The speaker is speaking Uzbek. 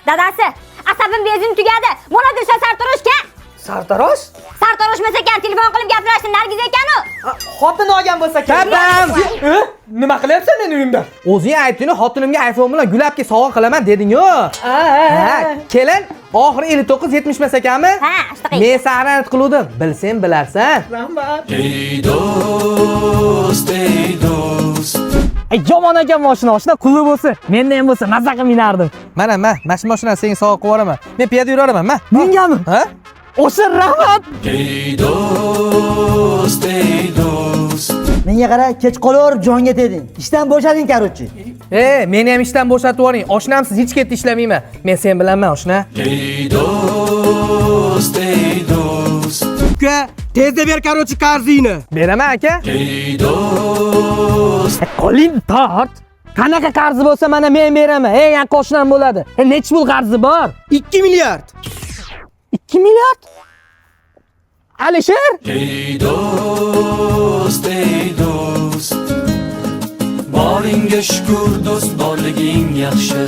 Dadasi, asabim benzin tugadi. Mana desha sartaroshga. Sartarosh? Sartaroshmas ekan, telefon qilib gaplashdi, Nargiz ekan-u. Xotin olgan bo'lsa kerak. Nima qilyapsan men uyimda? O'zing aytding, xotinimga iPhone bilan gulabga sovg'a qilaman deding-ku. Ha, kelin oxiri 59-70 ekanmi? Ha, shunaqa. Men saqlanib qiluvdim. Bilsang bilarsan. Rahmat. Ey do'st, ey do'st. Yomon ekan mashina, shuna qulli bo'lsa, menda ham bo'lsa mazza qilib minardim. Mana, mashinani senga sovg'a qilib yuboraman. Men piyoda yuraman, ma. Mengami? Ha? O'sha rahmat. Ey do'st, ey do'st. Menga qara, kech qolaverib jonga tegding. Ishdan bo'shading, karochi. Meni ham ishdan bo'shatib yuboring. Oshnamsiz hech ketdi ishlamayman. Men sen bilanman, oshna. Ey do'st, ey do'st. Uka, tezda ber karochi qarzingni. Beraman aka. Ey do'st. Qo'ling tort. Qanaqa qarzi bo'lsa mana men beraman. Eng yaqin qo'shnim bo'ladi. Necha pul qarzi bor? 2 milliard. 2 milliard? Alisher? Ey do'st, ey do'st. Boringga shukr do'st, borliging yaxshi.